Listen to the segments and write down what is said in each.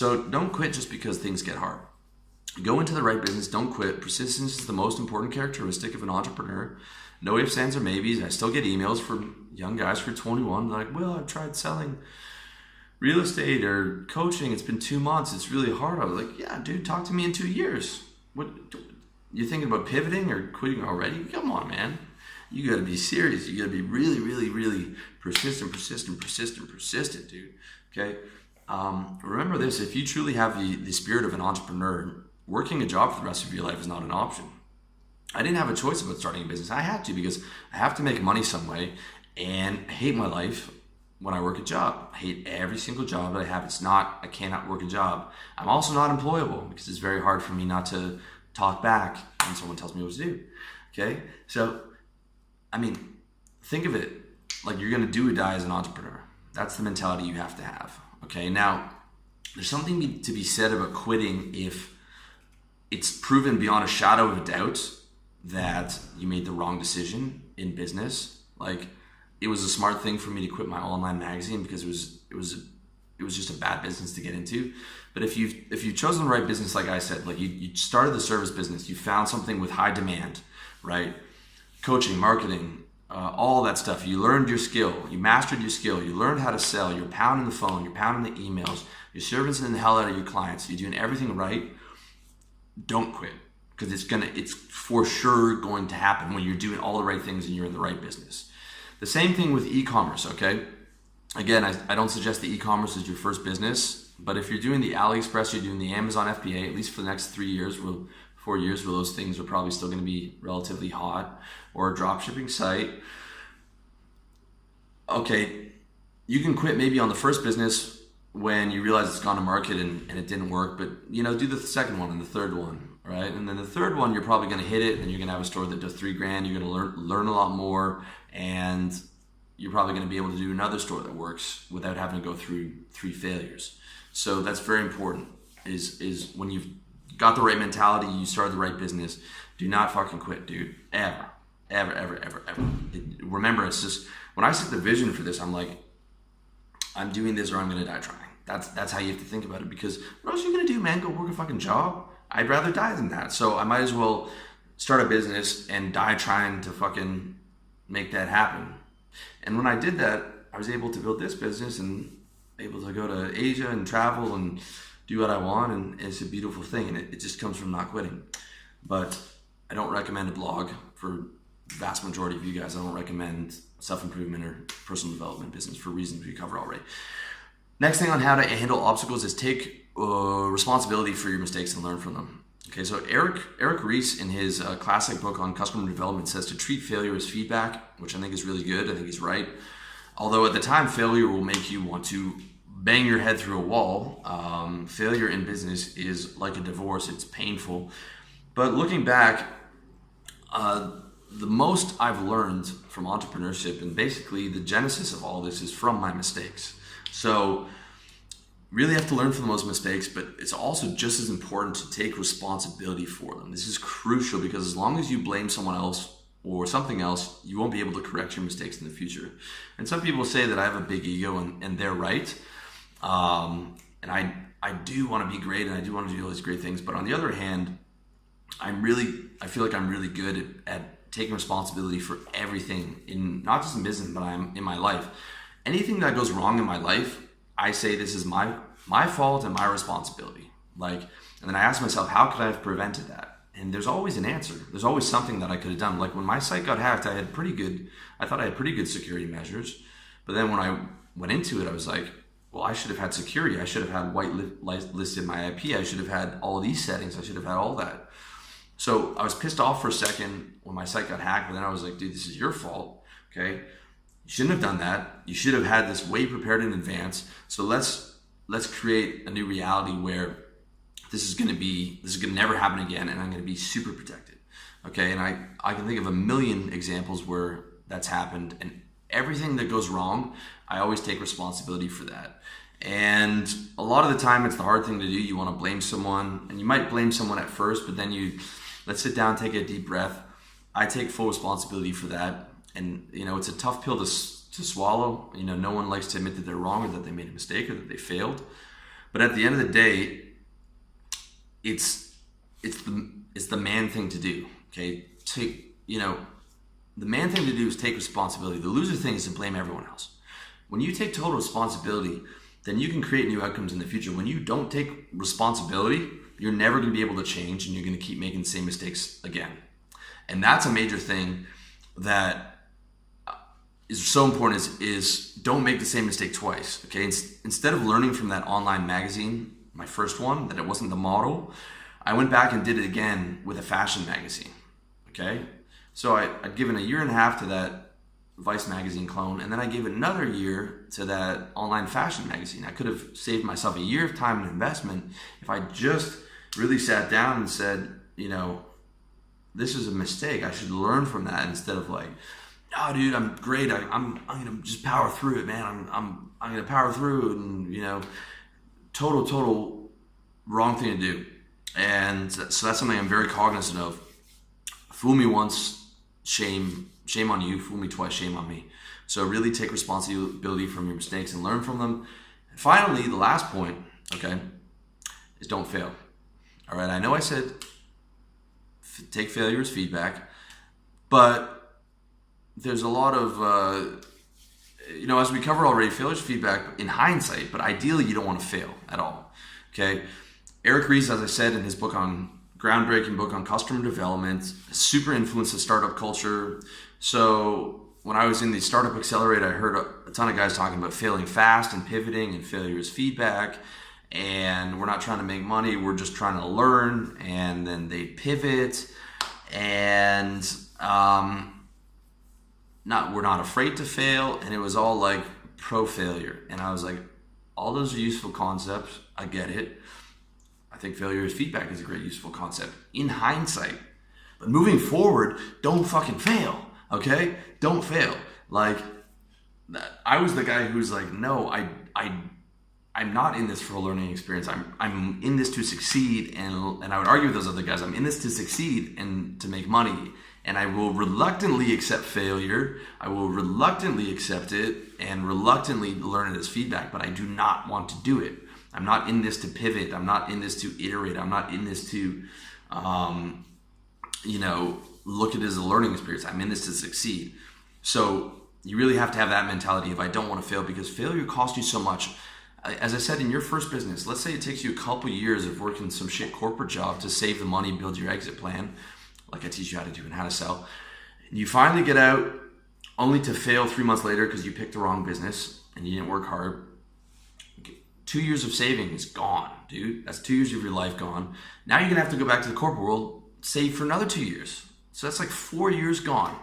So don't quit just because things get hard. Go into the right business, don't quit. Persistence is the most important characteristic of an entrepreneur. No ifs, ands, or maybes. I still get emails from young guys for 21. They're like, Will, I've tried selling real estate or coaching. It's been 2 months. It's really hard. I was like, yeah, dude, talk to me in 2 years. What, you thinking about pivoting or quitting already? Come on, man. You got to be serious. You got to be really, really, really persistent, dude. Okay. Remember this, if you truly have the spirit of an entrepreneur, working a job for the rest of your life is not an option. I didn't have a choice about starting a business. I had to, because I have to make money some way, and I hate my life when I work a job. I hate every single job that I have. I cannot work a job. I'm also not employable, because it's very hard for me not to talk back when someone tells me what to do. Okay? So, I mean, think of it like you're going to do or die as an entrepreneur. That's the mentality you have to have. Okay? Now, there's something to be said about quitting if it's proven beyond a shadow of a doubt that you made the wrong decision in business. Like, it was a smart thing for me to quit my online magazine because it was just a bad business to get into. But if you've chosen the right business, like I said, like you started the service business, you found something with high demand, right? Coaching, marketing, all that stuff. You learned your skill, you mastered your skill, you learned how to sell, you're pounding the phone, you're pounding the emails, you're servicing the hell out of your clients, you're doing everything right. Don't quit, because it's for sure going to happen when you're doing all the right things and you're in the right business. The same thing with e-commerce, okay? Again, I don't suggest the e-commerce is your first business, but if you're doing the AliExpress, you're doing the Amazon FBA, at least for the next 4 years, where those things are probably still going to be relatively hot, or a drop shipping site. Okay, you can quit maybe on the first business when you realize it's gone to market and it didn't work, but do the second one and the third one, right? And then the third one, you're probably going to hit it, and you're going to have a store that does $3,000. You're going to learn a lot more, and you're probably going to be able to do another store that works without having to go through 3 failures. So that's very important, is when you've got the right mentality, you started the right business, do not fucking quit, dude. Ever. Remember, it's just, when I set the vision for this, I'm like, I'm doing this or I'm going to die trying. That's how you have to think about it, because what else are you going to do, man? Go work a fucking job? I'd rather die than that. So I might as well start a business and die trying to fucking make that happen. And when I did that, I was able to build this business and able to go to Asia and travel and do what I want, and it's a beautiful thing, and it just comes from not quitting. But I don't recommend a blog for the vast majority of you guys. I don't recommend self-improvement or personal development business for reasons we cover already. Next thing on how to handle obstacles is take responsibility for your mistakes and learn from them. Okay, so Eric Ries, in his classic book on customer development, says to treat failure as feedback, which I think is really good. I think he's right. Although at the time, failure will make you want to bang your head through a wall. Failure in business is like a divorce. It's painful. But looking back, the most I've learned from entrepreneurship, and basically the genesis of all this, is from my mistakes. So really have to learn from those mistakes, but it's also just as important to take responsibility for them. This is crucial, because as long as you blame someone else or something else, you won't be able to correct your mistakes in the future. And some people say that I have a big ego, and they're right. And I do want to be great, and I do want to do all these great things. But on the other hand, I feel like I'm really good at taking responsibility for everything, not just in business, but in my life. Anything that goes wrong in my life, I say this is my fault and my responsibility. And then I ask myself, how could I have prevented that? And there's always an answer. There's always something that I could have done. Like when my site got hacked, I thought I had pretty good security measures. But then when I went into it, I was like, well, I should have had security. I should have had whitelisted my IP. I should have had all of these settings. I should have had all that. So I was pissed off for a second when my site got hacked, but then I was like, dude, this is your fault. Okay. You shouldn't have done that. You should have had this way prepared in advance. So let's create a new reality where this is going to never happen again, and I'm going to be super protected. Okay. And I can think of a million examples where that's happened, and everything that goes wrong, I always take responsibility for that. And a lot of the time, it's the hard thing to do. You want to blame someone, and you might blame someone at first, but then let's sit down, take a deep breath. I take full responsibility for that. And, it's a tough pill to swallow. No one likes to admit that they're wrong, or that they made a mistake, or that they failed. But at the end of the day, it's the man thing to do. Okay, the man thing to do is take responsibility. The loser thing is to blame everyone else. When you take total responsibility, then you can create new outcomes in the future. When you don't take responsibility, you're never going to be able to change, and you're going to keep making the same mistakes again. And that's a major thing that is so important is don't make the same mistake twice. Okay, instead of learning from that online magazine, my first one, that it wasn't the model, I went back and did it again with a fashion magazine. Okay, so I'd given 1.5 years to that Vice magazine clone, and then I gave another year to that online fashion magazine. I could have saved myself 1 year of time and investment if I just really sat down and said, this is a mistake. I should learn from that, instead of like, oh, dude, I'm great. I'm gonna just power through it, man. I'm gonna power through it, and total wrong thing to do. And so that's something I'm very cognizant of. Fool me once, shame on you. Fool me twice, shame on me. So really take responsibility from your mistakes and learn from them. And finally, the last point, okay, is don't fail. All right, I know I said take failure as feedback, but there's a lot of, as we covered already, failure is feedback in hindsight, but ideally you don't want to fail at all, okay? Eric Ries, as I said in his groundbreaking book on customer development, super influenced the startup culture. So when I was in the Startup Accelerator, I heard a ton of guys talking about failing fast and pivoting, and failure is feedback. And we're not trying to make money, we're just trying to learn. And then they pivot, and we're not afraid to fail. And it was all like pro failure. And I was like, all those are useful concepts. I get it. I think failure as feedback is a great useful concept in hindsight. But moving forward, don't fucking fail. Okay? Don't fail. Like, I was the guy who's like, no, I'm not in this for a learning experience. I'm in this to succeed, and I would argue with those other guys. I'm in this to succeed and to make money, and I will reluctantly accept failure. I will reluctantly accept it and reluctantly learn it as feedback, but I do not want to do it. I'm not in this to pivot. I'm not in this to iterate. I'm not in this to, look at it as a learning experience. I'm in this to succeed. So you really have to have that mentality of I don't want to fail, because failure costs you so much. As I said, in your first business, let's say it takes you a couple years of working some shit corporate job to save the money, build your exit plan, like I teach you how to do and how to sell. And you finally get out only to fail 3 months later because you picked the wrong business and you didn't work hard. 2 years of saving is gone, dude. That's 2 years of your life gone. Now you're gonna have to go back to the corporate world, save for another 2 years. So that's like 4 years gone.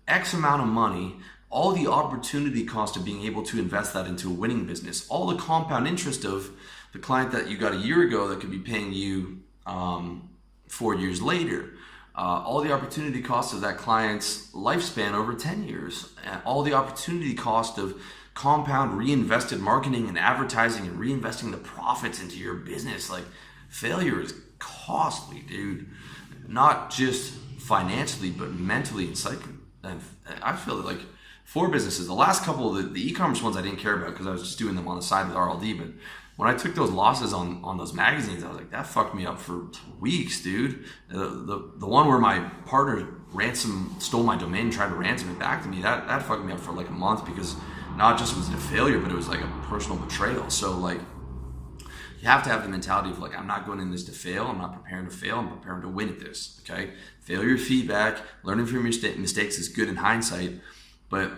X amount of money, all the opportunity cost of being able to invest that into a winning business, all the compound interest of the client that you got a year ago that could be paying you 4 years later, all the opportunity cost of that client's lifespan over 10 years, all the opportunity cost of compound reinvested marketing and advertising and reinvesting the profits into your business. Like, failure is costly, dude. Not just financially, but mentally and psychically. And I feel like 4 businesses, the last couple of the e-commerce ones I didn't care about because I was just doing them on the side with RLD. But when I took those losses on those magazines, I was like, that fucked me up for weeks, dude. The one where my partner stole my domain and tried to ransom it back to me, that fucked me up for like a month, because not just was it a failure, but it was like a personal betrayal. So like, you have to have the mentality of like, I'm not going in this to fail. I'm not preparing to fail. I'm preparing to win at this. Okay. Failure feedback, learning from your mistakes is good in hindsight. But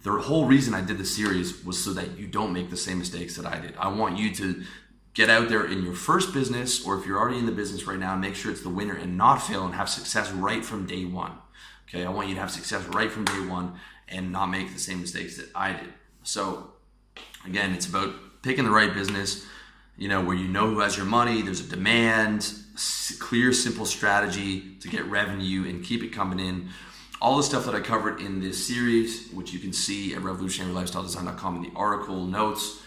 the whole reason I did this series was so that you don't make the same mistakes that I did. I want you to get out there in your first business, or if you're already in the business right now, make sure it's the winner and not fail, and have success right from day one. Okay. I want you to have success right from day one and not make the same mistakes that I did. So again, it's about picking the right business, where you know who has your money, there's a demand, clear, simple strategy to get revenue and keep it coming in. All the stuff that I covered in this series, which you can see at revolutionarylifestyledesign.com in the article notes,